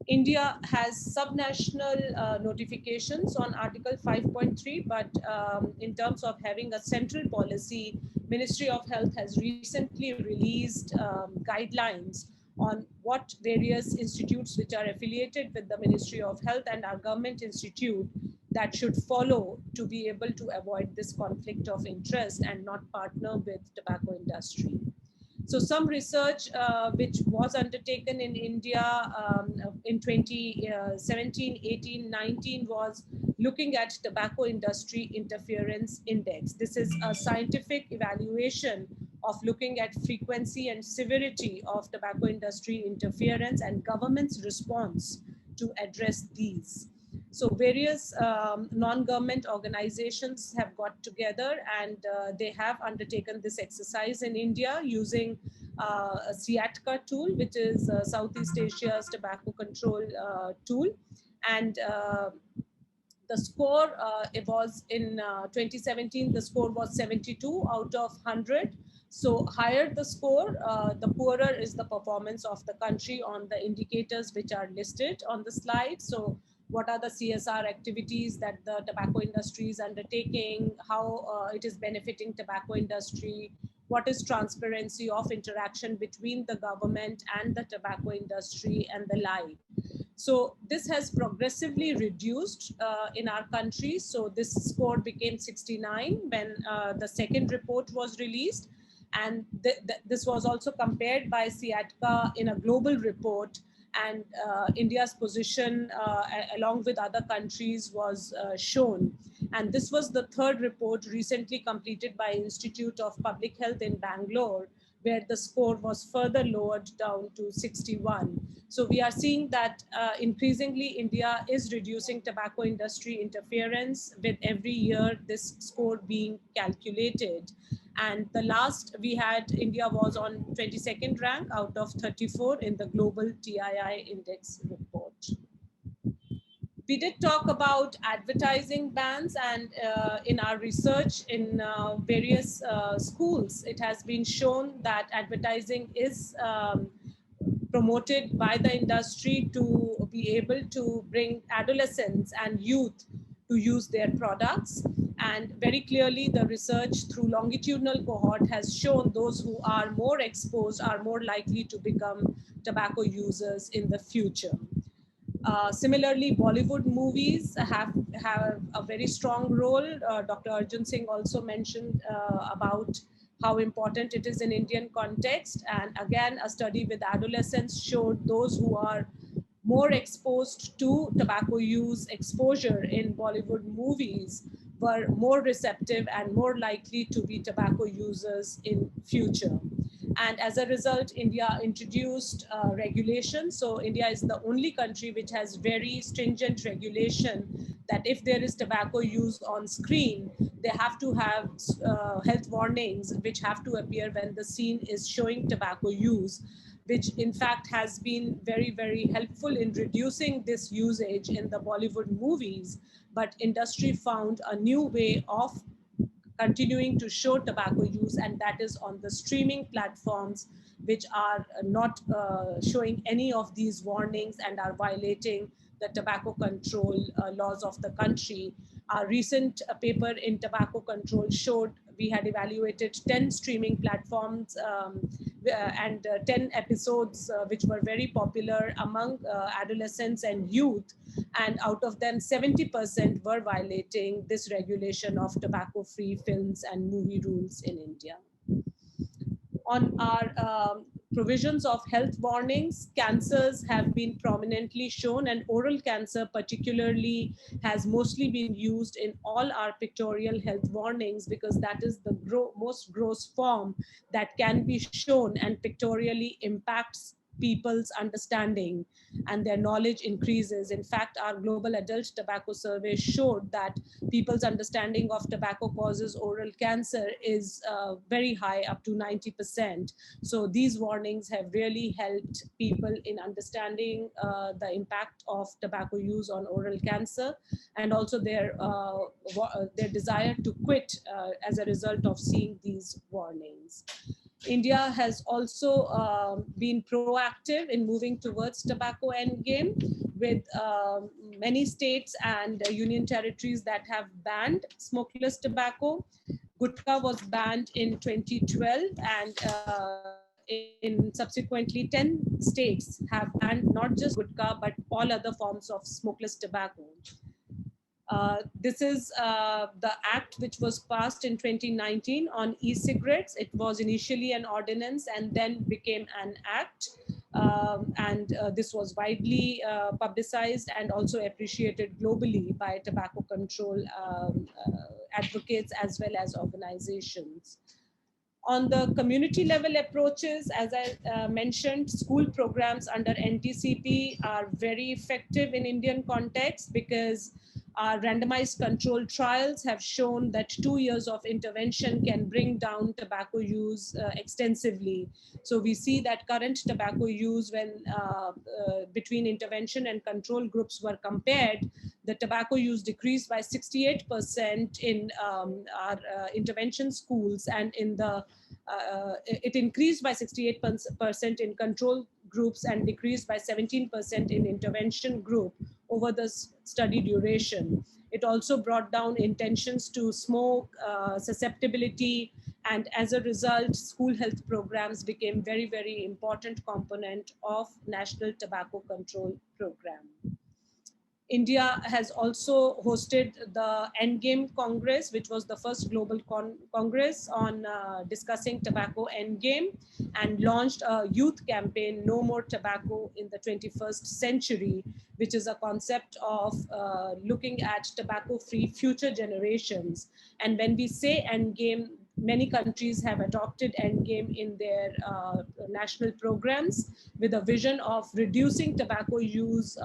India has subnational notifications on Article 5.3, but in terms of having a central policy, Ministry of Health has recently released guidelines on what various institutes which are affiliated with the Ministry of Health and our government institute that should follow to be able to avoid this conflict of interest and not partner with tobacco industry. So some research which was undertaken in India in 2017, 18, 19 was looking at tobacco industry interference index. This is a scientific evaluation of looking at frequency and severity of tobacco industry interference and government's response to address these. So various non-government organizations have got together and they have undertaken this exercise in India using a SIATCA tool, which is Southeast Asia's tobacco control tool. And the score, it was in 2017, the score was 72 out of 100. So higher the score, the poorer is the performance of the country on the indicators which are listed on the slide. So what are the CSR activities that the tobacco industry is undertaking, how it is benefiting tobacco industry, what is transparency of interaction between the government and the tobacco industry, and the like. So this has progressively reduced in our country. So this score became 69 when the second report was released. And this was also compared by Siatka in a global report, and India's position along with other countries was shown. And this was the third report recently completed by Institute of Public Health in Bangalore, where the score was further lowered down to 61. So we are seeing that increasingly India is reducing tobacco industry interference with every year this score being calculated. And the last we had, India was on 22nd rank out of 34 in the global TII index report. We did talk about advertising bans, and in our research in various schools, it has been shown that advertising is promoted by the industry to be able to bring adolescents and youth to use their products. And very clearly, the research through longitudinal cohort has shown those who are more exposed are more likely to become tobacco users in the future. Similarly, Bollywood movies have a very strong role. Dr. Arjun Singh also mentioned about how important it is in Indian context. And again, a study with adolescents showed those who are more exposed to tobacco use exposure in Bollywood movies were more receptive and more likely to be tobacco users in future. And as a result, India introduced regulation. So India is the only country which has very stringent regulation that if there is tobacco use on screen, they have to have health warnings which have to appear when the scene is showing tobacco use, which in fact has been very, very helpful in reducing this usage in the Bollywood movies. But industry found a new way of continuing to show tobacco use, and that is on the streaming platforms, which are not showing any of these warnings and are violating the tobacco control laws of the country. Our recent paper in tobacco control showed we had evaluated 10 streaming platforms and 10 episodes which were very popular among adolescents and youth. And out of them, 70% were violating this regulation of tobacco-free films and movie rules in India. On our provisions of health warnings, cancers have been prominently shown, and oral cancer particularly has mostly been used in all our pictorial health warnings because that is the most gross form that can be shown and pictorially impacts people's understanding and their knowledge increases. In fact, our global adult tobacco survey showed that people's understanding of tobacco causes oral cancer is very high, up to 90%. So these warnings have really helped people in understanding the impact of tobacco use on oral cancer, and also their desire to quit as a result of seeing these warnings. India has also been proactive in moving towards tobacco endgame with many states and union territories that have banned smokeless tobacco. Gutka was banned in 2012, and in subsequently 10 states have banned not just Gutka, but all other forms of smokeless tobacco. This is the act which was passed in 2019 on e-cigarettes. It was initially an ordinance and then became an act. This was widely publicized and also appreciated globally by tobacco control advocates as well as organizations. On the community level approaches, as I mentioned, school programs under NTCP are very effective in Indian context because our randomized controlled trials have shown that 2 years of intervention can bring down tobacco use extensively. So we see that current tobacco use when between intervention and control groups were compared, the tobacco use decreased by 68% in our intervention schools, and in the it increased by 68% in control groups and decreased by 17% in intervention group over the study duration. It also brought down intentions to smoke, susceptibility, And as a result, school health programs became very, very important component of National Tobacco Control Program. India has also hosted the Endgame Congress, which was the first global congress on discussing tobacco endgame, and launched a youth campaign, No More Tobacco in the 21st Century, which is a concept of looking at tobacco-free future generations. And when we say endgame, many countries have adopted endgame in their national programs with a vision of reducing tobacco use,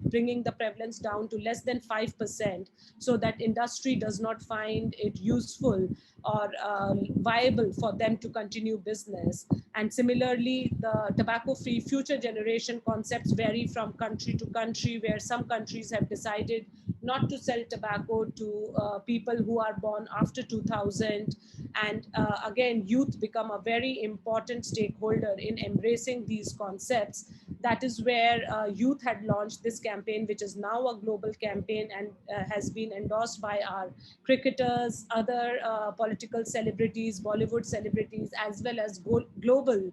bringing the prevalence down to less than 5%, so that industry does not find it useful or viable for them to continue business. And similarly, the tobacco-free future generation concepts vary from country to country, where some countries have decided not to sell tobacco to people who are born after 2000. And again, youth become a very important stakeholder in embracing these concepts. That is where youth had launched this campaign, which is now a global campaign and has been endorsed by our cricketers, other political celebrities, Bollywood celebrities, as well as global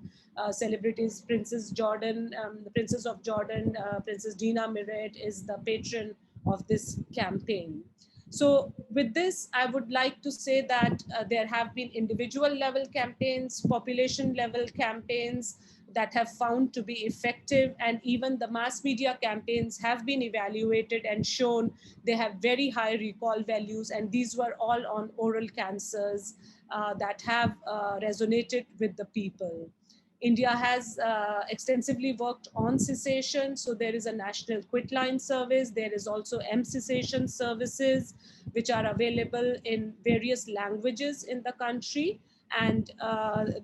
celebrities. Princess Jordan, the Princess of Jordan, Princess Dina Miret is the patron of this campaign. So with this, I would like to say that there have been individual level campaigns, population level campaigns that have found to be effective, and even the mass media campaigns have been evaluated and shown they have very high recall values, and these were all on oral cancers that have resonated with the people. India has extensively worked on cessation. So there is a national quitline service. There is also M-cessation services, which are available in various languages in the country. And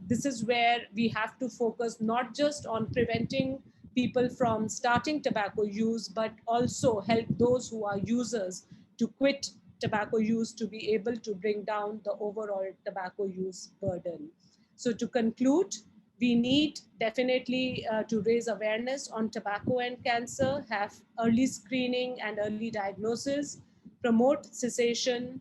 this is where we have to focus not just on preventing people from starting tobacco use, but also help those who are users to quit tobacco use, to be able to bring down the overall tobacco use burden. So to conclude, we need definitely to raise awareness on tobacco and cancer, have early screening and early diagnosis, promote cessation,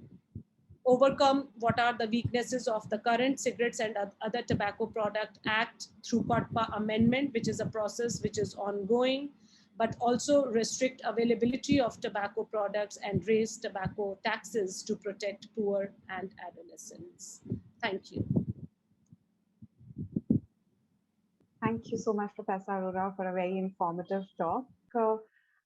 overcome what are the weaknesses of the current Cigarettes and Other Tobacco Product Act through COTPA amendment, which is a process which is ongoing, but also restrict availability of tobacco products and raise tobacco taxes to protect poor and adolescents. Thank you. Thank you so much, Professor Arora, for a very informative talk.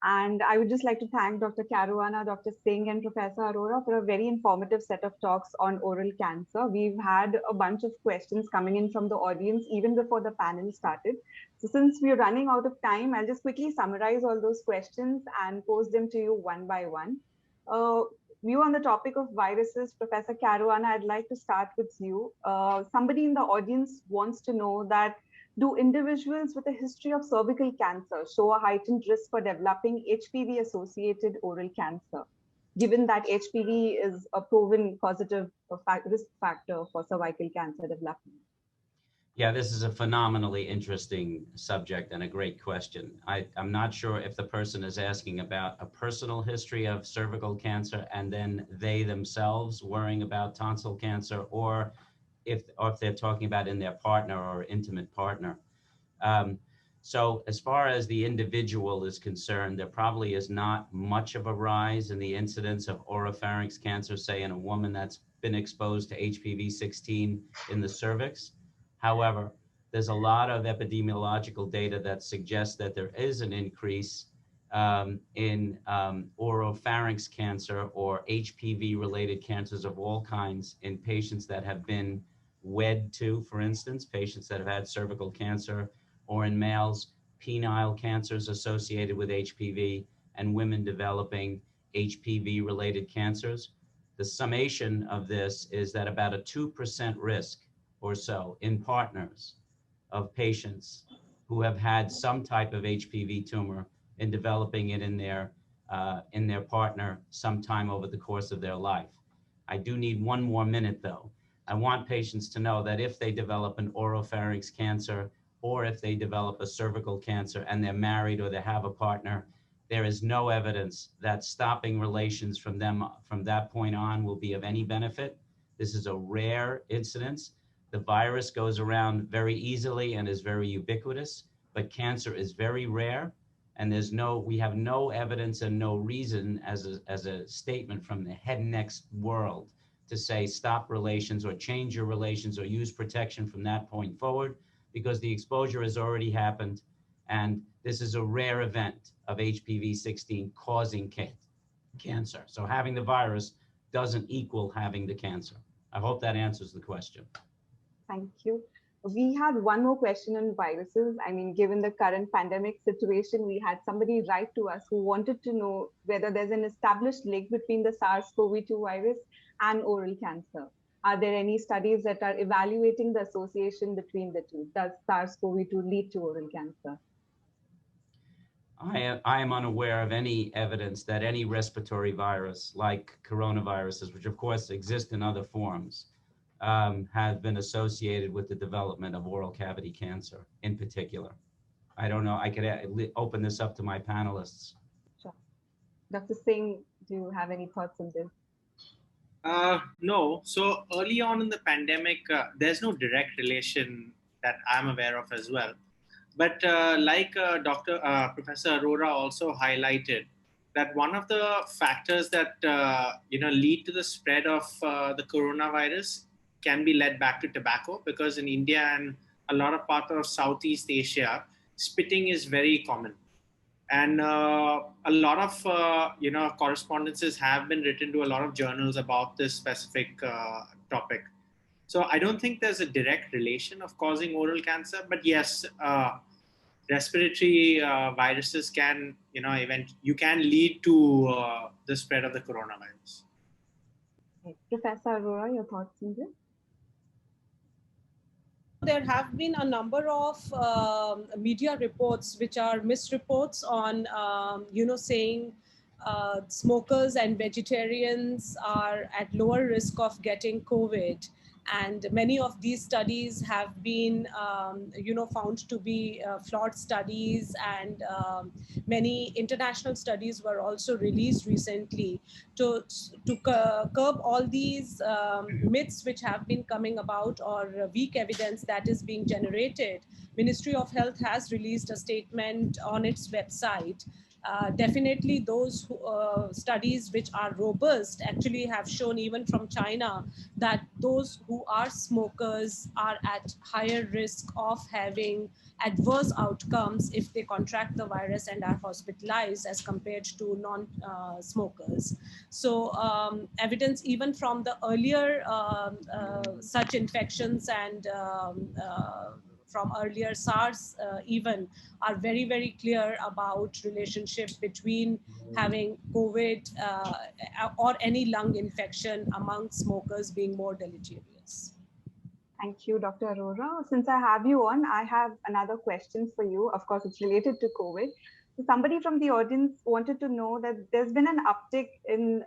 And I would just like to thank Dr. Caruana, Dr. Singh, and Professor Arora for a very informative set of talks on oral cancer. We've had a bunch of questions coming in from the audience even before the panel started. So since we're running out of time, I'll just quickly summarize all those questions and pose them to you one by one. View on the topic of viruses, Professor Caruana, I'd like to start with you. Somebody in the audience wants to know that, do individuals with a history of cervical cancer show a heightened risk for developing HPV-associated oral cancer, given that HPV is a proven causative risk factor for cervical cancer development? Yeah, this is a phenomenally interesting subject and a great question. I'm not sure if the person is asking about a personal history of cervical cancer and then they themselves worrying about tonsil cancer, or if they're talking about in their partner or intimate partner. So as far as the individual is concerned, there probably is not much of a rise in the incidence of oropharynx cancer, say in a woman that's been exposed to HPV-16 in the cervix. However, there's a lot of epidemiological data that suggests that there is an increase in oropharynx cancer or HPV-related cancers of all kinds in patients that have been wed to, for instance, patients that have had cervical cancer, or in males, penile cancers associated with HPV, and women developing HPV-related cancers. The summation of this is that about a 2% risk or so in partners of patients who have had some type of HPV tumor in developing it in their partner sometime over the course of their life. I do need one more minute though. I want patients to know that if they develop an oropharynx cancer, or if they develop a cervical cancer and they're married or they have a partner, there is no evidence that stopping relations from them from that point on will be of any benefit. This is a rare incidence. The virus goes around very easily and is very ubiquitous, but cancer is very rare. And we have no evidence and no reason as a statement from the head and neck world to say stop relations or change your relations or use protection from that point forward, because the exposure has already happened. And this is a rare event of HPV-16 causing cancer. So having the virus doesn't equal having the cancer. I hope that answers the question. Thank you. We had one more question on viruses. I mean, given the current pandemic situation, we had somebody write to us who wanted to know whether there's an established link between the SARS-CoV-2 virus and oral cancer. Are there any studies that are evaluating the association between the two? Does SARS-CoV-2 lead to oral cancer? I am unaware of any evidence that any respiratory virus like coronaviruses, which of course exist in other forms, have been associated with the development of oral cavity cancer in particular. I don't know. I could open this up to my panelists. Sure. Dr. Singh, do you have any thoughts on this? No. So early on in the pandemic, there's no direct relation that I'm aware of as well. But like Professor Arora also highlighted, that one of the factors that lead to the spread of the coronavirus can be led back to tobacco, because in India and a lot of parts of Southeast Asia, spitting is very common. And a lot of correspondences have been written to a lot of journals about this specific topic. So I don't think there's a direct relation of causing oral cancer, but yes, respiratory viruses can, you can lead to the spread of the coronavirus. Okay. Professor Arora, your thoughts on this? There have been a number of media reports which are misreports on, saying smokers and vegetarians are at lower risk of getting COVID. And many of these studies have been, found to be flawed studies, and many international studies were also released recently to curb all these myths which have been coming about, or weak evidence that is being generated. Ministry of Health has released a statement on its website. Definitely those studies which are robust actually have shown, even from China, that those who are smokers are at higher risk of having adverse outcomes if they contract the virus and are hospitalized as compared to non-smokers. So evidence even from the earlier such infections and from earlier SARS even are very, very clear about relationship between having COVID or any lung infection among smokers being more deleterious. Thank you, Dr. Arora. Since I have you on, I have another question for you. Of course, it's related to COVID. So somebody from the audience wanted to know that there's been an uptick in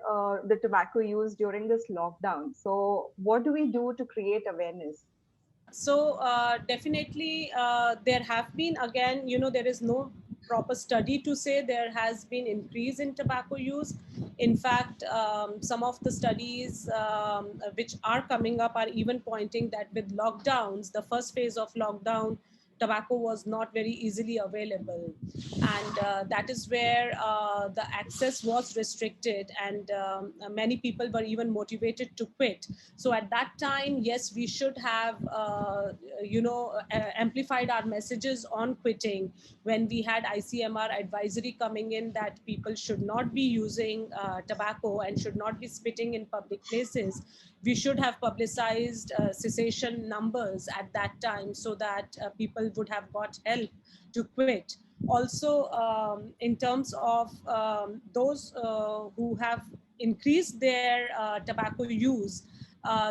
the tobacco use during this lockdown. So what do we do to create awareness? So definitely there have been, again, there is no proper study to say there has been increase in tobacco use. In fact, some of the studies which are coming up are even pointing that with lockdowns, the first phase of lockdown, tobacco was not very easily available. And that is where the access was restricted, and many people were even motivated to quit. So at that time, yes, we should have, amplified our messages on quitting when we had ICMR advisory coming in that people should not be using tobacco and should not be spitting in public places. We should have publicized cessation numbers at that time so that people would have got help to quit. Also, in terms of those who have increased their tobacco use,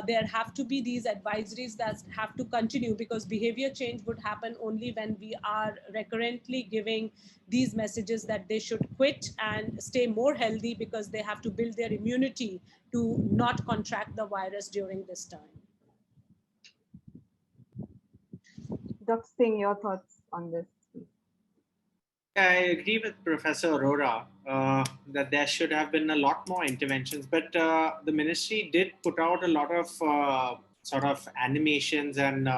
there have to be these advisories that have to continue, because behavior change would happen only when we are recurrently giving these messages that they should quit and stay more healthy, because they have to build their immunity to not contract the virus during this time. Dr. Singh, your thoughts on this? I agree with Professor Arora that there should have been a lot more interventions, but the ministry did put out a lot of sort of animations and,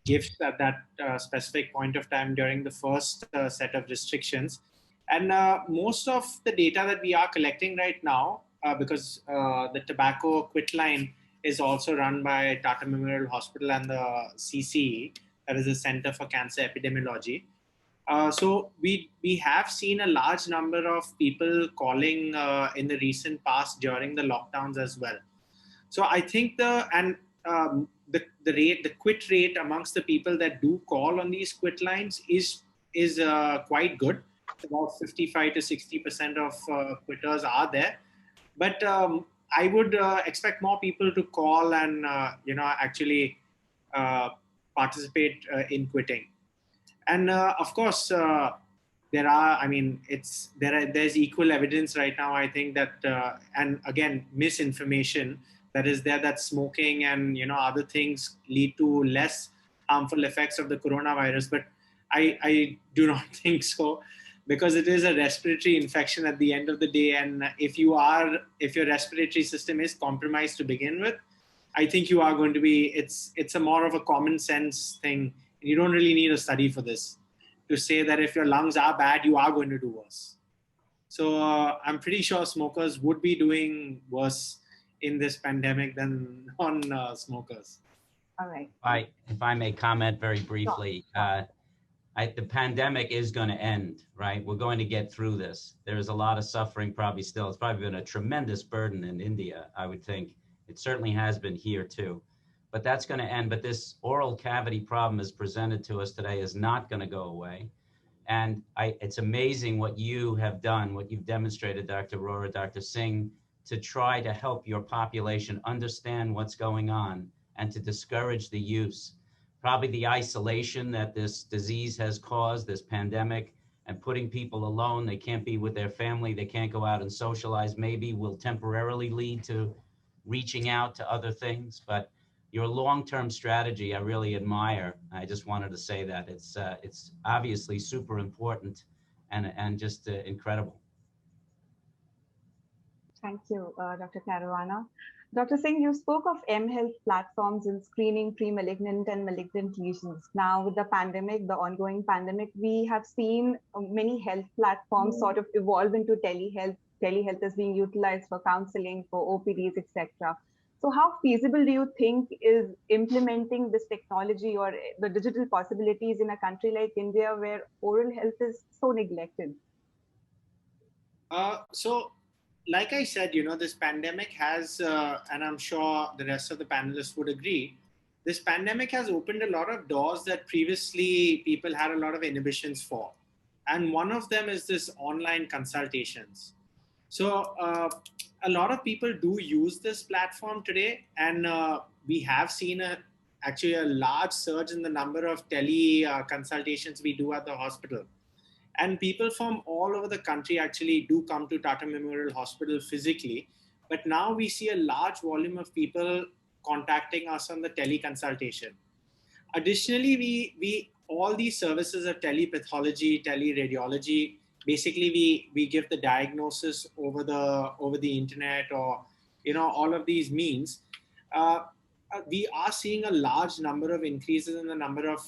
gifts at that specific point of time during the first set of restrictions. And most of the data that we are collecting right now, because the tobacco quit line is also run by Tata Memorial Hospital and the CCE, that is the Center for Cancer Epidemiology. So we have seen a large number of people calling in the recent past during the lockdowns as well. So I think the quit rate amongst the people that do call on these quit lines is quite good. About 55 to 60% of quitters are there, but I would expect more people to call and actually participate in quitting. And of course, there's equal evidence right now, I think, that and again, misinformation that is there, that smoking and other things lead to less harmful effects of the coronavirus. But I do not think so, because it is a respiratory infection at the end of the day. And if your respiratory system is compromised to begin with, I think you are going to be, it's a more of a common sense thing. You don't really need a study for this to say that if your lungs are bad, you are going to do worse. So I'm pretty sure smokers would be doing worse in this pandemic than non-smokers. All right. If I may comment very briefly, the pandemic is going to end, right? We're going to get through this. There's a lot of suffering probably still. It's probably been a tremendous burden in India, I would think. It certainly has been here too. But that's going to end. But this oral cavity problem as presented to us today is not going to go away. And it's amazing what you have done, what you've demonstrated, Dr. Arora, Dr. Singh, to try to help your population understand what's going on and to discourage the use. Probably the isolation that this disease has caused, this pandemic, and putting people alone, they can't be with their family, they can't go out and socialize, maybe will temporarily lead to reaching out to other things. But your long-term strategy, I really admire. I just wanted to say that it's obviously super important and just incredible. Thank you, Dr. Caruana. Dr. Singh, you spoke of mHealth platforms in screening pre-malignant and malignant lesions. Now, with the pandemic, the ongoing pandemic, we have seen many health platforms sort of evolve into telehealth. Telehealth is being utilized for counseling, for OPDs, etc. So how feasible do you think is implementing this technology or the digital possibilities in a country like India, where oral health is so neglected? So, like I said, this pandemic has, and I'm sure the rest of the panelists would agree, this pandemic has opened a lot of doors that previously people had a lot of inhibitions for. And one of them is this online consultations. So a lot of people do use this platform today, and we have seen actually a large surge in the number of tele consultations we do at the hospital. And people from all over the country actually do come to Tata Memorial Hospital physically. But now we see a large volume of people contacting us on the teleconsultation. Additionally, we all these services of telepathology, teleradiology, basically we give the diagnosis over the internet, or all of these means. We are seeing a large number of increases in the number of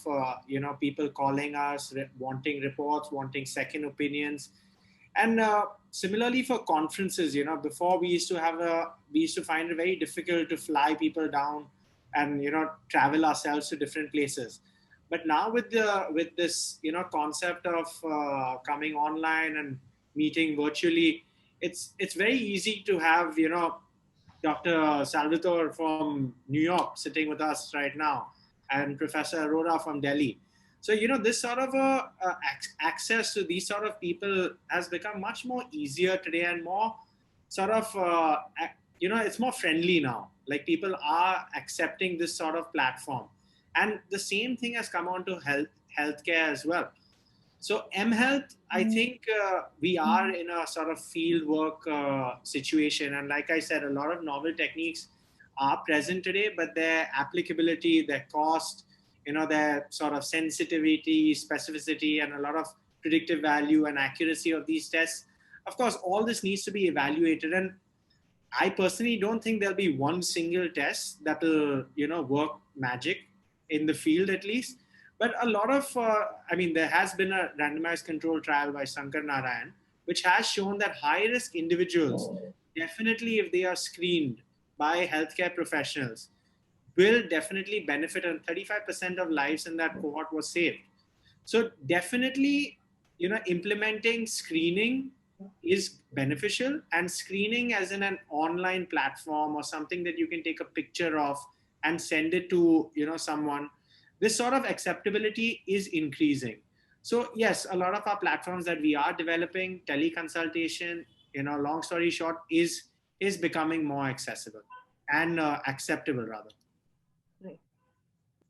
people calling us, wanting reports, wanting second opinions. And similarly for conferences, before we used to find it very difficult to fly people down and travel ourselves to different places. But now with this concept of coming online and meeting virtually, it's very easy to have Dr. Salvatore from New York sitting with us right now, and Professor Arora from Delhi. So, this sort of access to these sort of people has become much more easier today, and more sort of, it's more friendly now. Like, people are accepting this sort of platform. And the same thing has come on to healthcare as well. So mHealth, I think we are in a sort of field work situation. And like I said, a lot of novel techniques are present today, but their applicability, their cost, their sort of sensitivity, specificity, and a lot of predictive value and accuracy of these tests. Of course, all this needs to be evaluated. And I personally don't think there'll be one single test that will, work magic in the field at least. But a lot of, there has been a randomized control trial by Shankar Narayan, which has shown that high risk individuals, definitely if they are screened by healthcare professionals, will definitely benefit, and 35% of lives in that cohort was saved. So definitely, implementing screening is beneficial, and screening as in an online platform or something that you can take a picture of and send it to, someone, this sort of acceptability is increasing. So yes, a lot of our platforms that we are developing, teleconsultation, long story short, is becoming more accessible and acceptable rather. Great.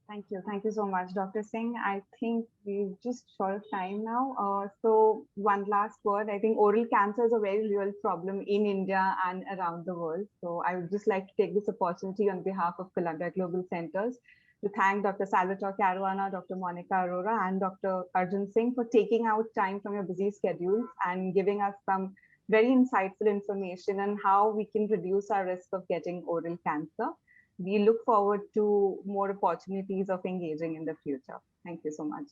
Thank you. Thank you so much, Dr. Singh. I think we've just short of time now. So one last word. I think oral cancer is a very real problem in India and around the world. So I would just like to take this opportunity on behalf of Columbia Global Centers to thank Dr. Salvatore Caruana, Dr. Monica Arora, and Dr. Arjun Singh for taking out time from your busy schedules and giving us some very insightful information on how we can reduce our risk of getting oral cancer. We look forward to more opportunities of engaging in the future. Thank you so much.